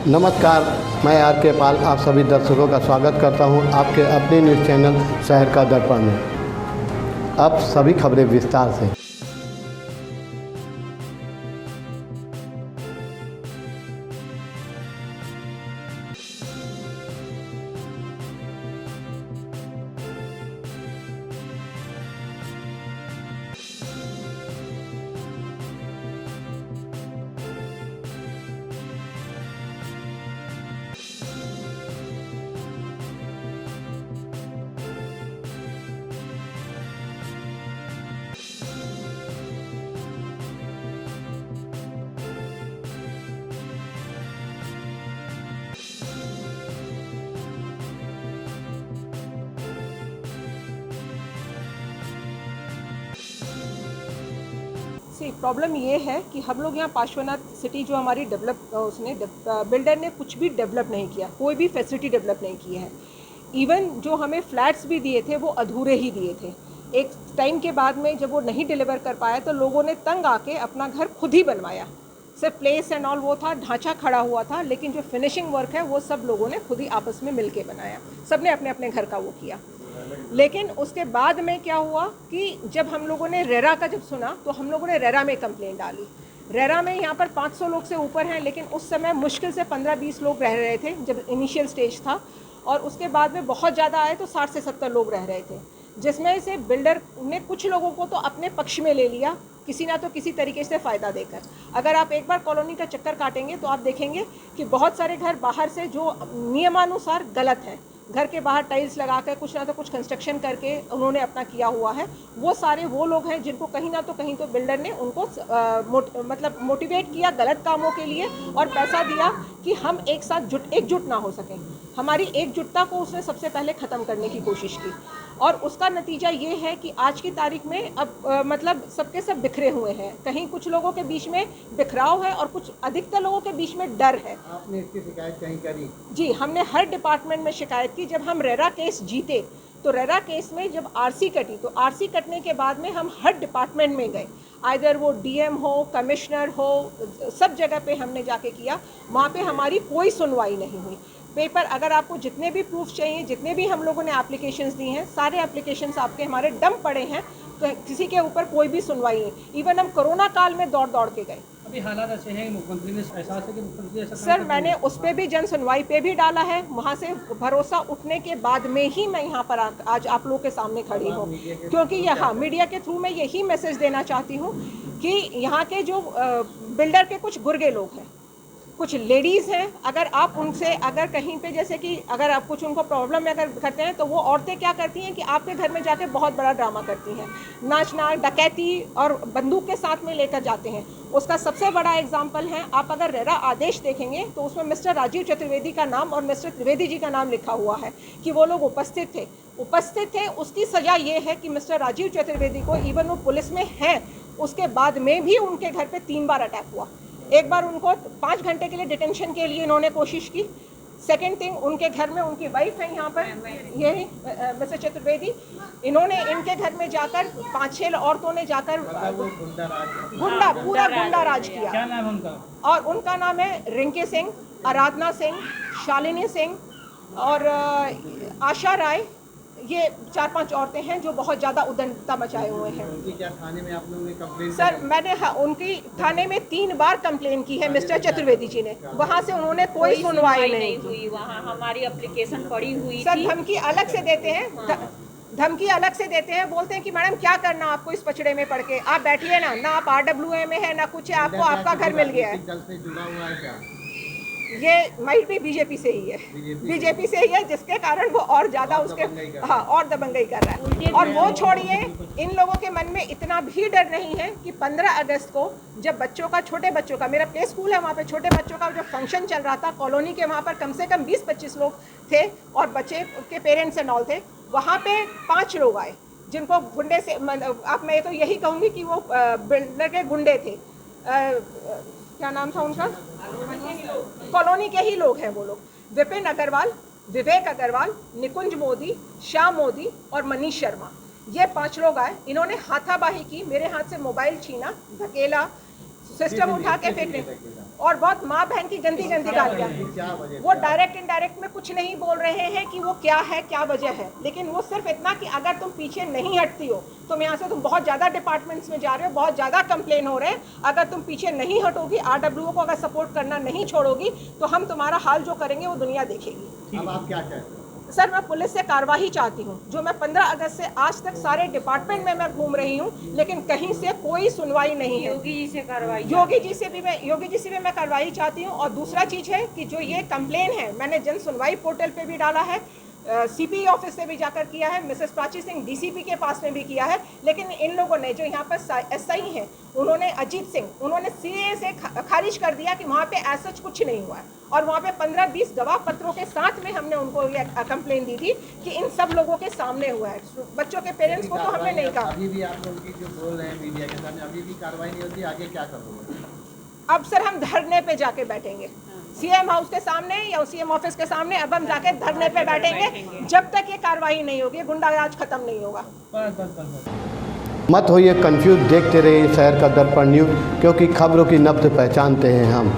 नमस्कार, मैं आर के पाल आप सभी दर्शकों का स्वागत करता हूं आपके अपने न्यूज़ चैनल शहर का दर्पण में। अब सभी खबरें विस्तार से। प्रॉब्लम ये है कि हम लोग यहाँ पार्श्वनाथ सिटी जो हमारी बिल्डर ने कुछ भी डेवलप नहीं किया, कोई भी फैसिलिटी डेवलप नहीं की है। इवन जो हमें फ्लैट्स भी दिए थे वो अधूरे ही दिए थे। एक टाइम के बाद में जब वो नहीं डिलीवर कर पाया तो लोगों ने तंग आके अपना घर खुद ही बनवाया। सिर्फ प्लेस एंड ऑल वो था, ढांचा खड़ा हुआ था, लेकिन जो फिनिशिंग वर्क है वो सब लोगों ने खुद ही आपस में मिल के बनाया। सब ने अपने अपने घर का वो किया। लेकिन उसके बाद में क्या हुआ कि जब हम लोगों ने रेरा का जब सुना तो हम लोगों ने रेरा में कंप्लेंट डाली। रेरा में यहाँ पर 500 लोग से ऊपर हैं, लेकिन उस समय मुश्किल से 15-20 लोग रह रहे थे जब इनिशियल स्टेज था, और उसके बाद में बहुत ज़्यादा आए तो 60 से 70 लोग रह रहे थे, जिसमें से बिल्डर ने कुछ लोगों को तो अपने पक्ष में ले लिया, किसी ना तो किसी तरीके से फ़ायदा देकर। अगर आप एक बार कॉलोनी का चक्कर काटेंगे तो आप देखेंगे कि बहुत सारे घर बाहर से जो नियमानुसार गलत है, घर के बाहर टाइल्स लगा कर कुछ ना तो कुछ कंस्ट्रक्शन करके उन्होंने अपना किया हुआ है, वो सारे वो लोग हैं जिनको कहीं ना तो कहीं तो बिल्डर ने उनको मोटिवेट किया गलत कामों के लिए और पैसा दिया कि हम एक साथ एकजुट ना हो सकें। हमारी एकजुटता को उसने सबसे पहले ख़त्म करने की कोशिश की, और उसका नतीजा ये है कि आज की तारीख में अब सबके सब बिखरे हुए हैं। कहीं कुछ लोगों के बीच में बिखराव है और कुछ अधिकतर लोगों के बीच में डर है। आपने इसकी शिकायत कहीं करी? जी, हमने हर डिपार्टमेंट में शिकायत की। जब हम रेरा केस जीते तो रेरा केस में जब आरसी कटी तो आरसी कटने के बाद में हम हर डिपार्टमेंट में गए, आइदर वो डीएम हो, कमिश्नर हो, सब जगह पे हमने जाके किया। वहाँ पे हमारी कोई सुनवाई नहीं हुई। पेपर अगर आपको जितने भी प्रूफ चाहिए, जितने भी हम लोगों ने एप्लीकेशंस दी हैं, सारे एप्लीकेशंस आपके हमारे डंप पड़े हैं, तो किसी के ऊपर कोई भी सुनवाई नहीं। इवन हम कोरोना काल में दौड़ दौड़ के गए। अभी हालात ऐसे हैं, मुख्यमंत्री ने एहसास है कि मुख्यमंत्री ऐसा सर, मैंने उस पर भी जन सुनवाई पे भी डाला है। वहाँ से भरोसा उठने के बाद में ही मैं यहाँ पर आज आप लोगों के सामने खड़ी हूँ, क्योंकि यहाँ मीडिया के थ्रू मैं यही मैसेज देना चाहती हूँ कि यहाँ के जो बिल्डर के कुछ गुर्गे लोग हैं, कुछ लेडीज़ हैं, अगर आप उनसे अगर कहीं पे जैसे कि अगर आप कुछ उनको प्रॉब्लम में अगर करते हैं तो वो औरतें क्या करती हैं कि आपके घर में जाके बहुत बड़ा ड्रामा करती हैं, नाचना, डकैती और बंदूक के साथ में लेकर जाते हैं। उसका सबसे बड़ा एग्जाम्पल है, आप अगर रेरा आदेश देखेंगे तो उसमें मिस्टर राजीव चतुर्वेदी का नाम और मिस्टर त्रिवेदी जी का नाम लिखा हुआ है कि वो लोग उपस्थित थे। उसकी सज़ा ये है कि मिस्टर राजीव चतुर्वेदी को, इवन वो पुलिस में हैं, उसके बाद में भी उनके घर पर 3 बार अटैक हुआ। एक बार उनको 5 घंटे के लिए डिटेंशन के लिए इन्होंने कोशिश की। सेकेंड थिंग, उनके घर में उनकी वाइफ है यहाँ पर, यही मिस्टर चतुर्वेदी, इन्होंने इनके घर में जाकर 5-6 औरतों ने जाकर पूरा गुंडा राज किया। क्या नाम है उनका? और उनका नाम है रिंकी सिंह, आराधना सिंह, शालिनी सिंह और आशा राय। ये 4-5 औरतें हैं जो बहुत ज़्यादा उद्दंडता मचाए हुए हैं। उनकी क्या थाने में आप लोगों ने कंप्लेंट? सर, मैंने उनकी थाने में 3 बार कंप्लेन की है मिस्टर चतुर्वेदी जी ने, वहाँ से उन्होंने कोई सुनवाई नहीं हुई। वहाँ हमारी एप्लीकेशन पड़ी हुई सर, थी। धमकी अलग से देते हैं। धमकी अलग से देते हैं, बोलते हैं कि मैडम क्या करना आपको इस पचड़े में पड़ के, आप बैठिए ना आप RWA में है ना कुछ है, आपको आपका घर मिल गया है। दल से जुड़ा हुआ है क्या? ये माइट भी बीजेपी से ही है, बीजेपी से ही है, जिसके कारण वो और ज़्यादा उसके और दबंगई कर रहा है। और वो छोड़िए, इन लोगों के मन में इतना भी डर नहीं है कि 15 अगस्त को जब छोटे बच्चों का, मेरा प्ले स्कूल है वहाँ पे, छोटे बच्चों का जो फंक्शन चल रहा था कॉलोनी के, वहाँ पर कम से कम 20-25 लोग थे और बच्चे के पेरेंट्स एंड ऑल थे। वहाँ पे 5 लोग आए जिनको गुंडे से, अब मैं तो यही कहूँगी कि वो बिल्डर के गुंडे थे। क्या नाम था उनका? कॉलोनी के ही लोग हैं वो लोग, विपिन अग्रवाल, विवेक अग्रवाल, निकुंज मोदी, श्याम मोदी और मनीष शर्मा। ये 5 लोग आए, इन्होंने हाथाबाही की, मेरे हाथ से मोबाइल छीना, धकेला, सिस्टम उठा के फेंकने और बहुत माँ बहन की गंदी गंदी गालियाँ। वो डायरेक्ट इनडायरेक्ट में कुछ नहीं बोल रहे हैं कि वो क्या है, क्या वजह है, लेकिन वो सिर्फ इतना कि अगर तुम पीछे नहीं हटती हो, तुम यहाँ से तुम बहुत ज़्यादा डिपार्टमेंट्स में जा रहे हो, बहुत ज़्यादा कंप्लेन हो रहे हैं, अगर तुम पीछे नहीं हटोगी, RWO को अगर सपोर्ट करना नहीं छोड़ोगी, तो हम तुम्हारा हाल जो करेंगे वो दुनिया देखेगी। अब आप क्या चाहते हैं? सर, मैं पुलिस से कार्रवाई चाहती हूँ। जो मैं 15 अगस्त से आज तक सारे डिपार्टमेंट में मैं घूम रही हूँ, लेकिन कहीं से कोई सुनवाई नहीं है। योगी जी से कार्रवाई, योगी जी से भी मैं कार्रवाई चाहती हूँ। और दूसरा चीज़ है कि जो ये कंप्लेन है, मैंने जन सुनवाई पोर्टल पे भी डाला है, CPE ऑफिस से भी जाकर किया है, मिसेस प्राची सिंह DCP के पास में भी किया है, लेकिन इन लोगों ने जो यहाँ पर SI हैं, उन्होंने अजीत सिंह, उन्होंने CA से खारिज कर दिया कि वहाँ पे ऐसा कुछ नहीं हुआ है। और वहाँ पे 15-20 गवाह पत्रों के साथ में हमने उनको ये कंप्लेन दी थी कि इन सब लोगों के सामने हुआ है। बच्चों के पेरेंट्स को तो हमने नहीं कहा। अभी भी आप लोग की जो बोल रहे हैं मीडिया के सामने, अभी भी कार्रवाई नहीं होती, आगे क्या करोगे? अब सर हम धरने पे जाके बैठेंगे, CM हाउस के सामने या CM ऑफिस के सामने। अब हम जाके धरने पे बैठेंगे जब तक ये कार्रवाई नहीं होगी, गुंडाराज खत्म नहीं होगा। मत होइए कंफ्यूज, देखते रहिए शहर का दर्पण न्यूज़, क्योंकि खबरों की नब्ज पहचानते हैं हम।